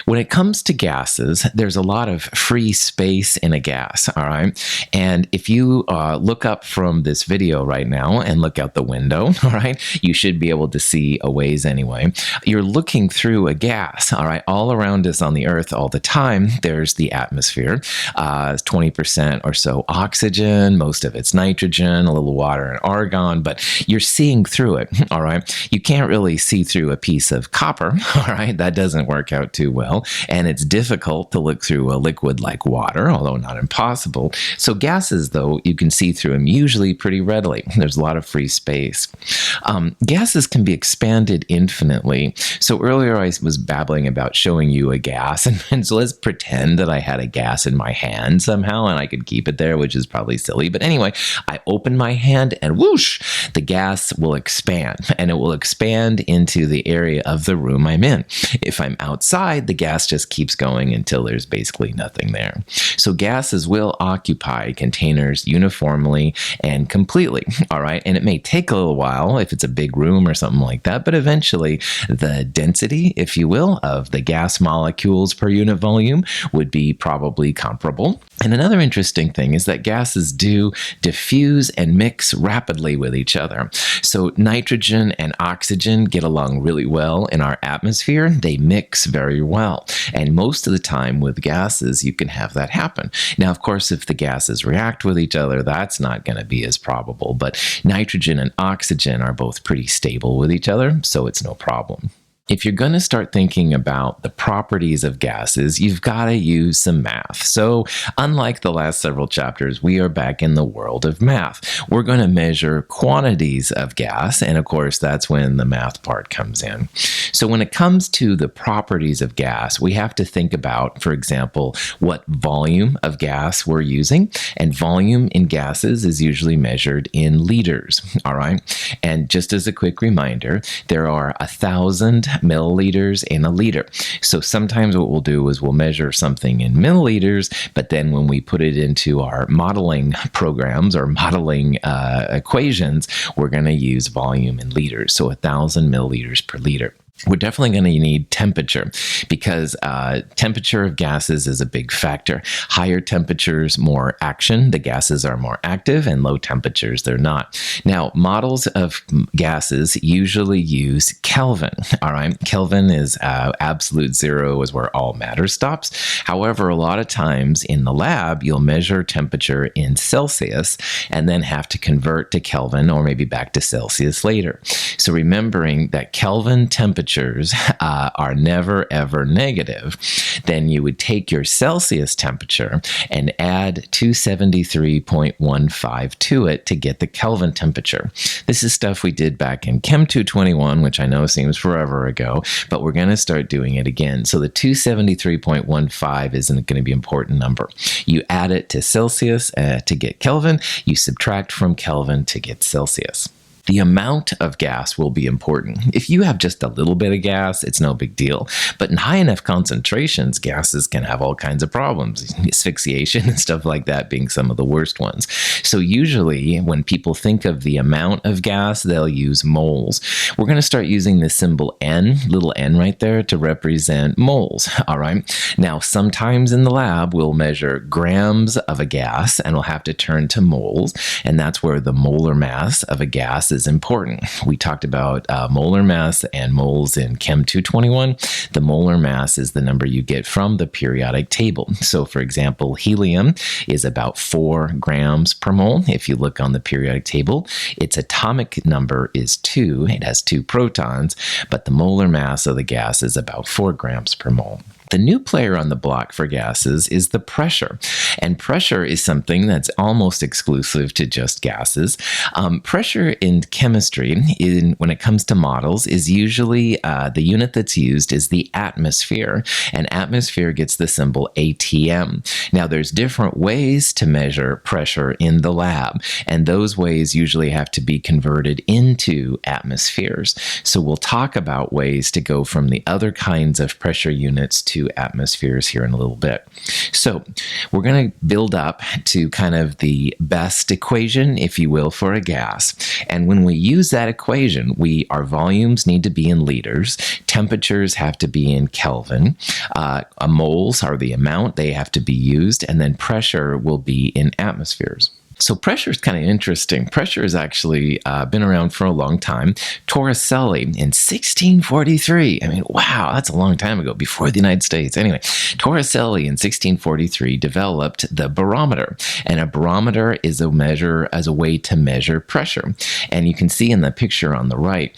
When it comes to gases, there's a lot of free space in a gas, all right? And if you look up from this video right now and look out the window, all right, you should be able to see a ways anyway. You're looking through a gas, all right? All around us on the Earth all the time, there's the atmosphere, 20% or so oxygen, most of it's nitrogen, a little water and argon, but you're seeing through it, all right? You can't really see through a piece of copper, all right? That doesn't work out too well, and it's difficult to look through a liquid like water, although not impossible. So gases, though, you can see through them usually pretty readily. There's a lot of free space. Gases can be expanded infinitely. So earlier I was babbling about showing you a gas, and so let's pretend that I had a gas in my hand somehow and I could keep it there, which is probably silly. But anyway, I open my hand and whoosh, the gas will expand, and it will expand into the area of the room I'm in. If I'm outside, the gas just keeps going until there's basically nothing there. So gases will occupy containers uniformly and completely, all right? And it may take a little while if it's a big room or something like that, but eventually the density, if you will, of the gas molecules per unit volume would be probably comparable. And another interesting thing is that gases do diffuse and mix rapidly with each other. So nitrogen and oxygen get along really well in our atmosphere. They mix very well. And most of the time with gases, you can have that happen. Now, of course, if the gases react with each other, that's not going to be as probable. But nitrogen and oxygen are both pretty stable with each other, so it's no problem. If you're going to start thinking about the properties of gases, you've got to use some math. So unlike the last several chapters, we are back in the world of math. We're going to measure quantities of gas, and of course, that's when the math part comes in. So when it comes to the properties of gas, we have to think about, for example, what volume of gas we're using, and volume in gases is usually measured in liters, all right? And just as a quick reminder, there are 1,000 milliliters in a liter. So sometimes what we'll do is we'll measure something in milliliters, but then when we put it into our modeling programs or modeling equations, we're going to use volume in liters. So 1,000 milliliters per liter. We're definitely going to need temperature because temperature of gases is a big factor. Higher temperatures, more action. The gases are more active, and low temperatures, they're not. Now, models of gases usually use Kelvin, all right? Kelvin is absolute zero is where all matter stops. However, a lot of times in the lab, you'll measure temperature in Celsius and then have to convert to Kelvin or maybe back to Celsius later. So remembering that Kelvin temperatures are never ever negative, then you would take your Celsius temperature and add 273.15 to it to get the Kelvin temperature. This is stuff we did back in Chem 221, which I know seems forever ago, but we're going to start doing it again. So the 273.15 isn't going to be an important number. You add it to Celsius to get Kelvin. You subtract from Kelvin to get Celsius. The amount of gas will be important. If you have just a little bit of gas, it's no big deal. But in high enough concentrations, gases can have all kinds of problems, asphyxiation and stuff like that being some of the worst ones. So usually when people think of the amount of gas, they'll use moles. We're going to start using the symbol N, little n right there, to represent moles, all right? Now, sometimes in the lab, we'll measure grams of a gas, and we'll have to turn to moles, and that's where the molar mass of a gas is important. We talked about molar mass and moles in Chem 221. The molar mass is the number you get from the periodic table. So for example, helium is about 4 grams per mole. If you look on the periodic table, its atomic number is 2. It has 2 protons, but the molar mass of the gas is about 4 grams per mole. The new player on the block for gases is the pressure. And pressure is something that's almost exclusive to just gases. Pressure in chemistry, when it comes to models, is usually the unit that's used is the atmosphere. And atmosphere gets the symbol ATM. Now, there's different ways to measure pressure in the lab. And those ways usually have to be converted into atmospheres. So we'll talk about ways to go from the other kinds of pressure units to two atmospheres here in a little bit. So we're going to build up to kind of the best equation, if you will, for a gas. And when we use that equation, our volumes need to be in liters, temperatures have to be in Kelvin, moles are the amount, they have to be used, and then pressure will be in atmospheres. So pressure is kind of interesting. Pressure has actually been around for a long time. Torricelli in 1643, I mean, wow, that's a long time ago, before the United States. Anyway, Torricelli in 1643 developed the barometer, and a barometer is a way to measure pressure. And you can see in the picture on the right,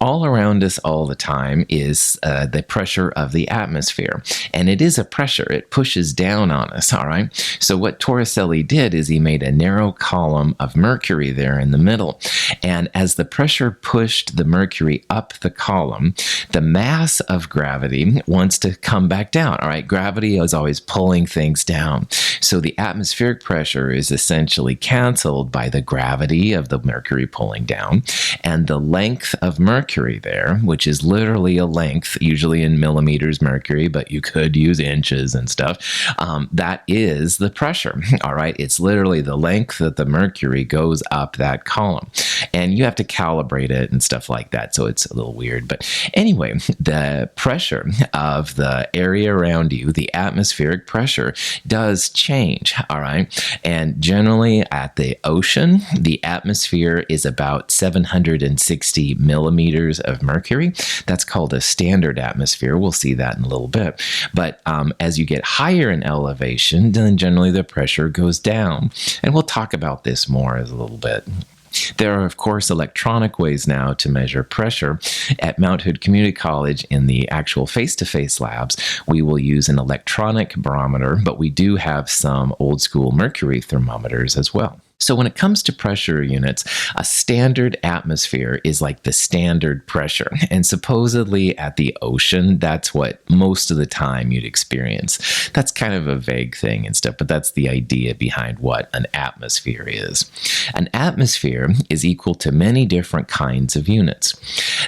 all around us all the time is the pressure of the atmosphere. And it is a pressure. It pushes down on us, all right? So what Torricelli did is he made a narrow column of mercury there in the middle. And as the pressure pushed the mercury up the column, the mass of gravity wants to come back down. All right, gravity is always pulling things down. So the atmospheric pressure is essentially canceled by the gravity of the mercury pulling down. And the length of mercury there, which is literally a length, usually in millimeters mercury, but you could use inches and stuff, that is the pressure. All right, it's literally the length that the mercury goes up that column. And you have to calibrate it and stuff like that, so it's a little weird. But anyway, the pressure of the area around you, the atmospheric pressure, does change, all right? And generally at the ocean, the atmosphere is about 760 millimeters of mercury. That's called a standard atmosphere. We'll see that in a little bit. But as you get higher in elevation, then generally the pressure goes down. And we'll talk about this more as a little bit. There are, of course, electronic ways now to measure pressure. At Mount Hood Community College, in the actual face-to-face labs, we will use an electronic barometer, but we do have some old-school mercury thermometers as well. So when it comes to pressure units, a standard atmosphere is like the standard pressure. And supposedly at the ocean, that's what most of the time you'd experience. That's kind of a vague thing and stuff, but that's the idea behind what an atmosphere is. An atmosphere is equal to many different kinds of units.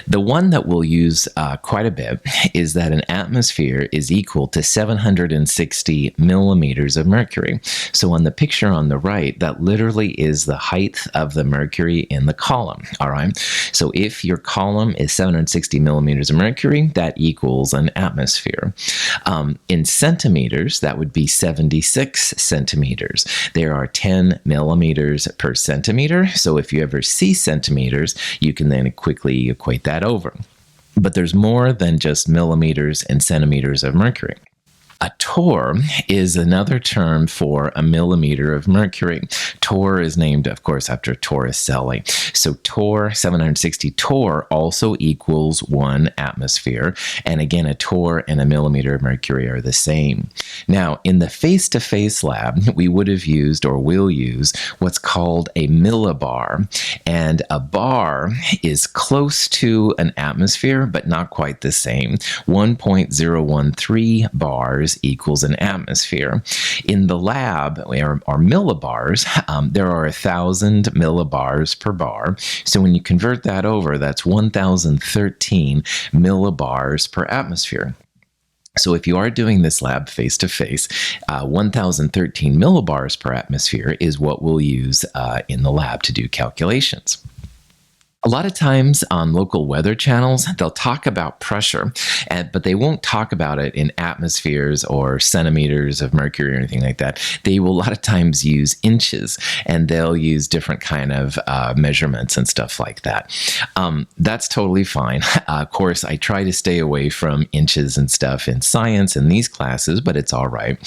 The one that we'll use quite a bit is that an atmosphere is equal to 760 millimeters of mercury. So on the picture on the right, that literally is the height of the mercury in the column, all right? So if your column is 760 millimeters of mercury, that equals an atmosphere. In centimeters, that would be 76 centimeters. There are 10 millimeters per centimeter, so if you ever see centimeters, you can then quickly equate that over. But there's more than just millimeters and centimeters of mercury. A torr is another term for a millimeter of mercury. Torr is named, of course, after Torricelli. So torr, 760 torr, also equals 1 atmosphere. And again, a torr and a millimeter of mercury are the same. Now, in the face-to-face lab, we would have used or will use what's called a millibar. And a bar is close to an atmosphere, but not quite the same. 1.013 bars equals an atmosphere. In the lab, or millibars, there are 1,000 millibars per bar. So when you convert that over, that's 1,013 millibars per atmosphere. So if you are doing this lab face-to-face, 1,013 millibars per atmosphere is what we'll use in the lab to do calculations. A lot of times on local weather channels, they'll talk about pressure, but they won't talk about it in atmospheres or centimeters of mercury or anything like that. They will a lot of times use inches, and they'll use different kind of measurements and stuff like that. That's totally fine. Of course, I try to stay away from inches and stuff in science in these classes, but it's all right.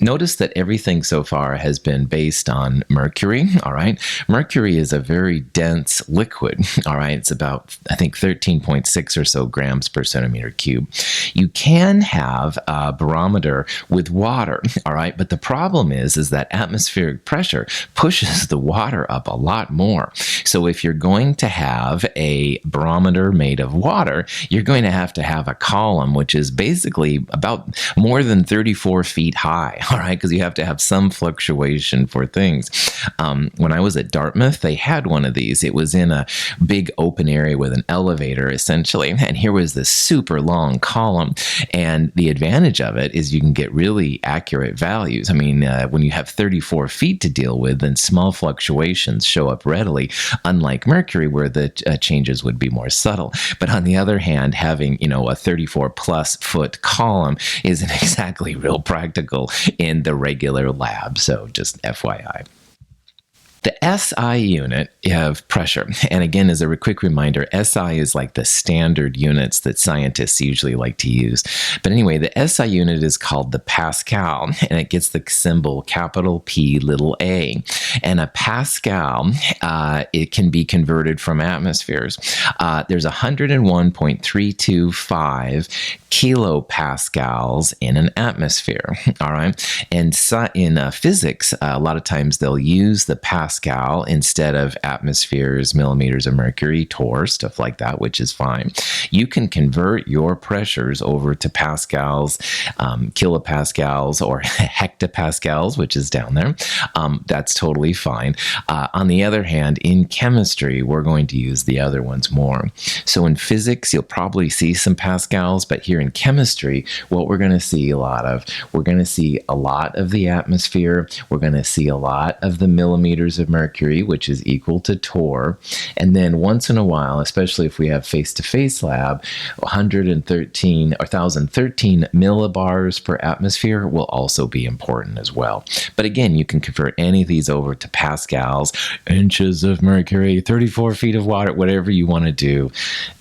Notice that everything so far has been based on mercury, all right? Mercury is a very dense liquid, all right? It's about, I think, 13.6 or so grams per centimeter cube. You can have a barometer with water, all right? But the problem is that atmospheric pressure pushes the water up a lot more. So if you're going to have a barometer made of water, you're going to have a column which is basically about more than 34 feet high. all right, because you have to have some fluctuation for things. When I was at Dartmouth, they had one of these. It was in a big open area with an elevator, essentially, and here was this super long column, and the advantage of it is you can get really accurate values. I mean, when you have 34 feet to deal with, then small fluctuations show up readily, unlike Mercury, where the changes would be more subtle. But on the other hand, having, a 34 plus foot column isn't exactly real practical in the regular lab. So just FYI. The SI unit of pressure, and again, as a quick reminder, SI is like the standard units that scientists usually like to use. But anyway, the SI unit is called the Pascal, and it gets the symbol capital P little a. And a Pascal, it can be converted from atmospheres. There's 101.325 kilopascals in an atmosphere, all right? And in physics, a lot of times they'll use the Pascal instead of atmospheres, millimeters of mercury, torr, stuff like that, which is fine. You can convert your pressures over to pascals, kilopascals, or hectopascals, which is down there. That's totally fine. On the other hand, in chemistry, we're going to use the other ones more. So in physics, you'll probably see some pascals, but here in chemistry, what we're going to see a lot of the atmosphere. We're going to see a lot of the millimeters of mercury, which is equal to torr. And then once in a while, especially if we have face-to-face lab, 113 or 1,013 millibars per atmosphere will also be important as well. But again, you can convert any of these over to pascals, inches of mercury, 34 feet of water, whatever you want to do,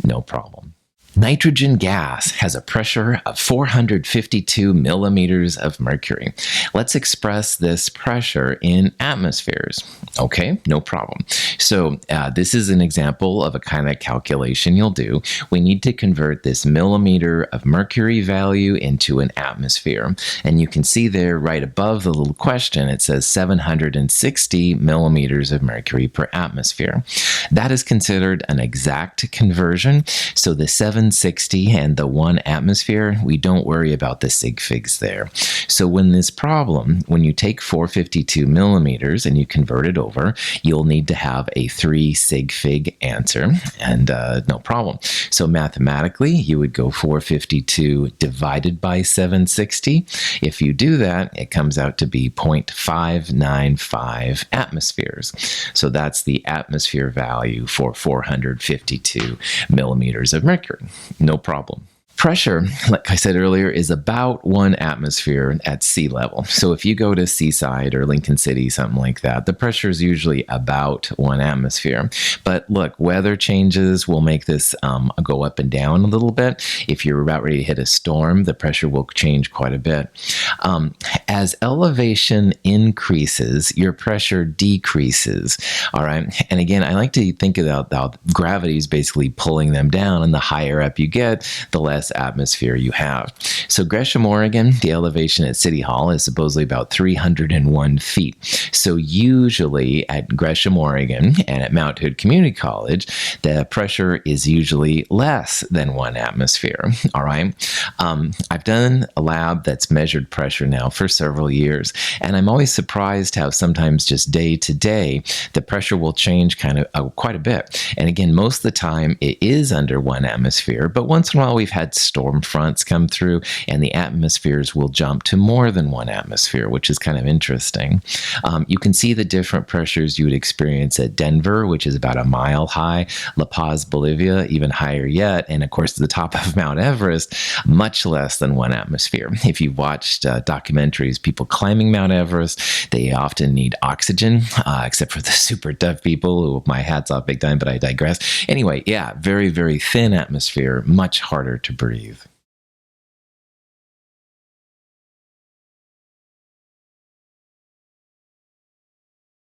no problem. Nitrogen gas has a pressure of 452 millimeters of mercury. Let's express this pressure in atmospheres. Okay, no problem. So this is an example of a kind of calculation you'll do. We need to convert this millimeter of mercury value into an atmosphere. And you can see there right above the little question, it says 760 millimeters of mercury per atmosphere. That is considered an exact conversion. So the 760 and the 1 atmosphere, we don't worry about the sig figs there. So when you take 452 millimeters and you convert it over, you'll need to have a 3 sig fig answer, and no problem. So mathematically, you would go 452 divided by 760. If you do that, it comes out to be 0.595 atmospheres. So that's the atmosphere value for 452 millimeters of mercury. No problem. Pressure, like I said earlier, is about 1 atmosphere at sea level. So if you go to Seaside or Lincoln City, something like that, the pressure is usually about 1 atmosphere. But look, weather changes will make this go up and down a little bit. If you're about ready to hit a storm, the pressure will change quite a bit. As elevation increases, your pressure decreases, all right? And again, I like to think about gravity is basically pulling them down, and the higher up you get, the less atmosphere you have. So Gresham, Oregon, the elevation at City Hall is supposedly about 301 feet. So usually at Gresham, Oregon, and at Mount Hood Community College, the pressure is usually less than 1 atmosphere, all right? I've done a lab that's measured pressure now for several years, and I'm always surprised how sometimes just day to day, the pressure will change kind of quite a bit. And again, most of the time it is under 1 atmosphere, but once in a while we've had storm fronts come through and the atmospheres will jump to more than 1 atmosphere, which is kind of interesting. You can see the different pressures you would experience at Denver, which is about a mile high, La Paz, Bolivia, even higher yet, and of course the top of Mount Everest, much less than 1 atmosphere. If you've watched documentaries, people climbing Mount Everest, they often need oxygen, except for the super tough people who, my hat's off big time, but I digress. Anyway, yeah, very, very thin atmosphere, much harder to breathe.